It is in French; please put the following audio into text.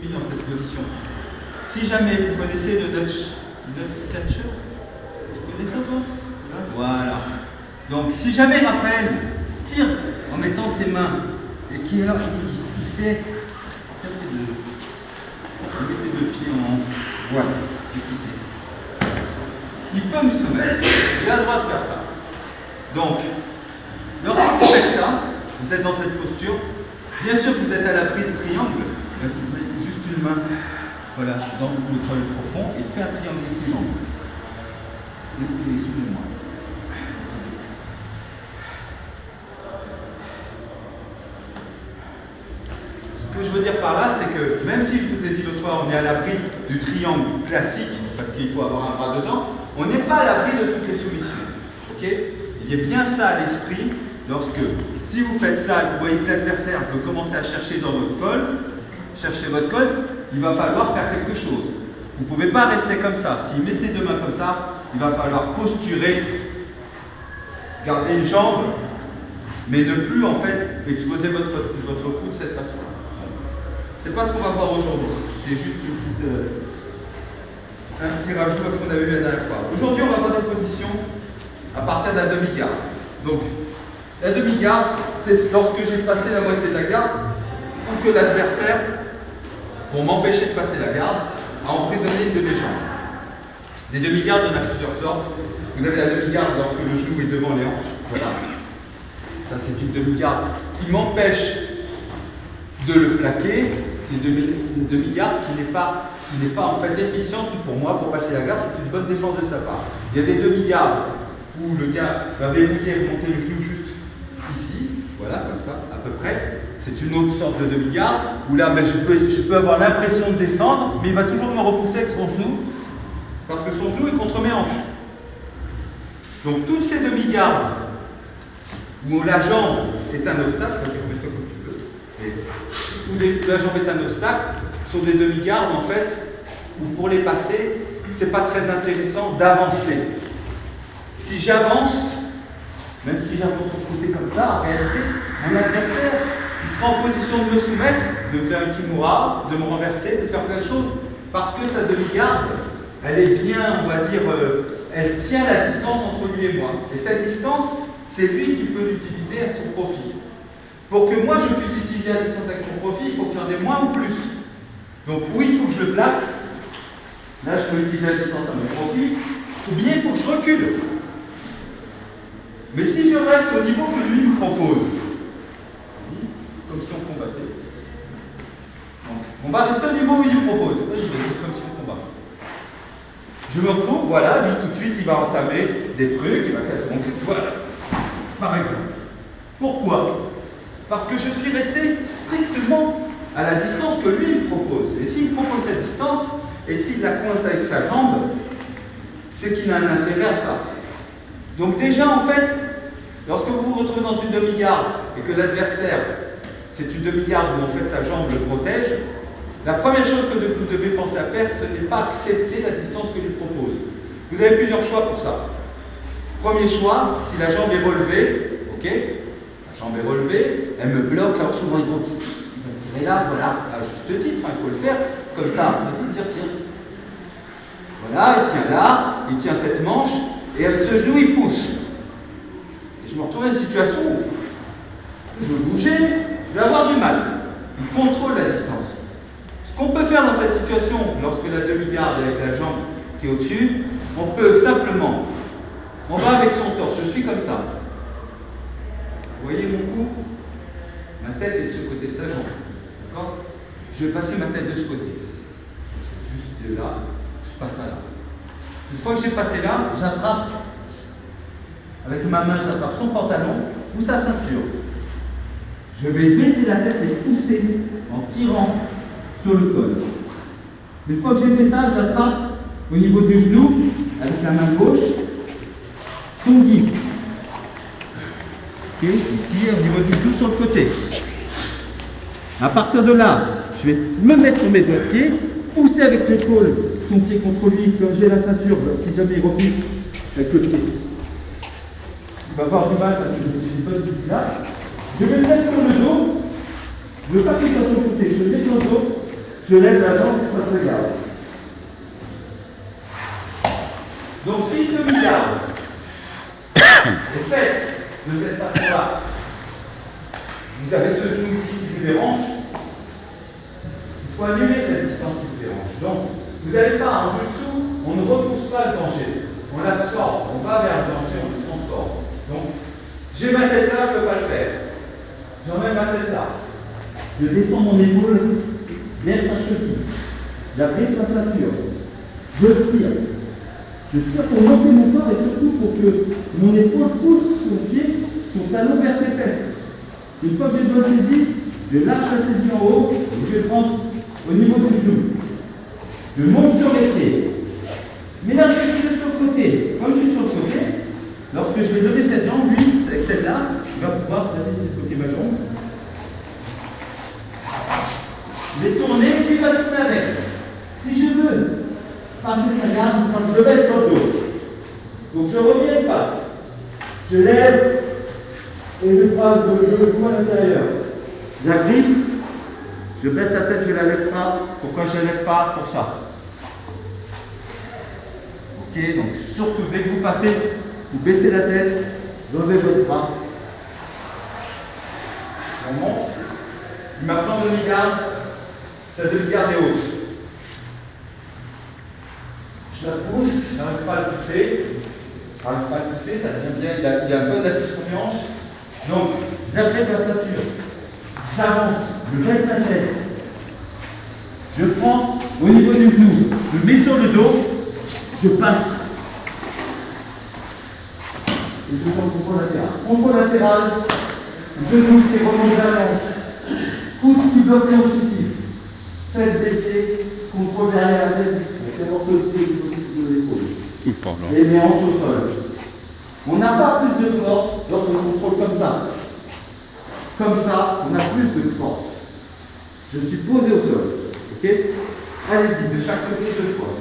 mis dans cette position. Si jamais vous connaissez le nudge catcher, vous connaissez ça toi? Voilà. Donc si jamais Raphaël tire en mettant ses mains et qu'il fait mettez deux pieds en voilà, et tu sais. Il peut me soumettre, il a le droit de faire ça. Donc, lorsque vous faites ça, vous êtes dans cette posture, bien sûr que vous êtes à l'abri de triangle, vous mettez juste une main voilà, dans le col profond et faites un triangle avec tes jambes. Et soulevez-moi. Ce que je veux dire par là, c'est que même si je vous ai dit l'autre fois, on est à l'abri du triangle classique, parce qu'il faut avoir un bras dedans, on n'est pas à l'abri de toutes les soumissions. Ok? Il y a bien ça à l'esprit lorsque, si vous faites ça et que vous voyez que l'adversaire peut commencer à chercher dans votre col, chercher votre col, il va falloir faire quelque chose. Vous ne pouvez pas rester comme ça. S'il met ses deux mains comme ça, il va falloir posturer, garder une jambe, mais ne plus en fait exposer votre cou de cette façon. C'est pas ce qu'on va voir aujourd'hui. C'est juste un petit rajout à ce qu'on avait vu la dernière fois. Aujourd'hui, on va voir des positions à partir de la demi-garde. Donc, la demi-garde, c'est lorsque j'ai passé la moitié de la garde, ou que l'adversaire, pour m'empêcher de passer la garde, a emprisonné une de mes jambes. Des demi-gardes, il y en a plusieurs sortes. Vous avez la demi-garde lorsque le genou est devant les hanches. Voilà. Ça, c'est une demi-garde qui m'empêche de le plaquer. C'est une demi-garde qui n'est pas en fait efficiente pour moi pour passer la garde. C'est une bonne défense de sa part. Il y a des demi-gardes où le gars va verrouiller et monter le genou juste ici. Voilà, comme ça, à peu près. C'est une autre sorte de demi-garde où là, ben, je peux avoir l'impression de descendre, mais il va toujours me repousser avec son genou parce que son genou est contre mes hanches. Donc, toutes ces demi-gardes où la jambe est un obstacle, parce que comme tu veux, où la jambe est un obstacle, sont des demi-gardes en fait, où pour les passer, c'est pas très intéressant d'avancer. Si j'avance, même si j'avance sur le côté comme ça, en réalité, mon adversaire, il sera en position de me soumettre, de me faire un kimura, de me renverser, de faire plein de choses, parce que sa demi-garde, elle est bien, on va dire, elle tient la distance entre lui et moi. Et cette distance, c'est lui qui peut l'utiliser à son profit. Pour que moi je puisse utiliser la distance avec mon profit, il faut qu'il y en ait moins ou plus. Donc oui, il faut que je le plaque. Là, je peux utiliser la distance à mon profit. Ou bien il faut que je recule. Mais si je reste au niveau que lui me propose, comme si on combattait. Donc, on va rester au niveau où il me propose. Comme si on combat. Je me retrouve, voilà, lui tout de suite, il va entamer des trucs, il va casser mon truc, voilà. Par exemple. Pourquoi? Parce que je suis resté strictement à la distance que lui me propose. Et s'il me propose cette distance, et s'il la coince avec sa jambe, c'est qu'il a un intérêt à ça. Donc déjà, en fait, lorsque vous vous retrouvez dans une demi-garde et que l'adversaire, c'est une demi-garde où en fait sa jambe le protège, la première chose que vous devez penser à faire, ce n'est pas accepter la distance que lui propose. Vous avez plusieurs choix pour ça. Premier choix, si la jambe est relevée, ok, la jambe est relevée, elle me bloque, alors souvent ils vont tirer là, voilà, à juste titre, il faut le faire, comme ça, vas-y, tire. Voilà, il tient là, il tient cette manche, et avec ce genou, il pousse. Et je me retrouve dans une situation où je veux bouger, je vais avoir du mal. Il contrôle la distance. Ce qu'on peut faire dans cette situation, lorsque la demi-garde est avec la jambe qui est au-dessus, on peut simplement, on va avec son torse, je suis comme ça. Vous voyez mon cou? Ma tête est de ce côté de sa jambe. D'accord? Je vais passer ma tête de ce côté. C'est juste là, je passe à là. Une fois que j'ai passé là, j'attrape, avec ma main, j'attrape son pantalon ou sa ceinture. Je vais baisser la tête et pousser en tirant sur le col. Une fois que j'ai fait ça, j'attrape au niveau du genou, avec la main gauche, son guide. Okay, ici, au niveau du genou, sur le côté. À partir de là, je vais me mettre sur mes doigts de pied, pousser avec l'épaule son pied contre lui, comme j'ai la ceinture, si jamais il repousse avec le pied. Il va avoir du mal parce que je suis pas du là. Je vais le mettre sur le dos, je ne veux pas qu'il soit sur le côté, je le mets sur le dos, Je lève la jambe, ça se regarde. Donc si le demi-garde est fait de cette façon-là, vous avez ce genou ici qui vous dérange, il faut annuler cette distance qui vous dérange. Donc, vous n'allez pas en jutsu, on ne repousse pas le danger. On l'absorbe, on va vers le danger, on le transforme. Donc, j'ai ma tête là, je ne peux pas le faire. J'emmène ma tête là. Je descends mon épaule vers sa cheville. J'appuie sa ceinture. Je tire. Je tire pour monter mon corps et surtout pour que mon épaule pousse son pied, son talon vers ses fesses. Une fois que j'ai le doigt saisi, je lâche la saisie en haut et je vais prendre au niveau du genou. Je monte sur les pieds. Mais là, si je suis sur le côté, comme je suis sur le côté, lorsque je vais lever cette jambe, lui, avec celle-là, il va pouvoir placer de ce côté ma jambe. Je vais tourner, puis il va tourner avec. Si je veux passer sa garde, quand je le mets sur le dos. Donc je reviens de face. Je lève et je prends le coup à l'intérieur. J'agrippe, je baisse la tête, je ne la lève pas. Pourquoi je ne lève pas? Pour ça. Ok, donc surtout dès que vous passez, vous baissez la tête, levez votre bras. on monte. Il maintenant demi-garde, cette demi-garde est haute. Je la pousse, je n'arrive pas à le pousser. Je n'arrive pas à le pousser, ça devient bien, il a un peu d'appui sur mes hanches. Donc, j'apprête la ceinture. J'avance, je baisse la tête. Je prends au niveau du genou, je mets sur le dos, je passe. Et je prends le contrôle latéral. Contrôle latéral, genou qui remonte vers l'hanche. Coude qui bloque l'hanche ici. Tête baissée, contrôle derrière la tête. C'est l'orthodoxie de l'épaule. Et mes hanches au sol. On n'a pas plus de force lorsqu'on contrôle comme ça. Comme ça, on a plus de force. Je suis posé au sol. Ok? Allez-y, de chaque côté 2 fois.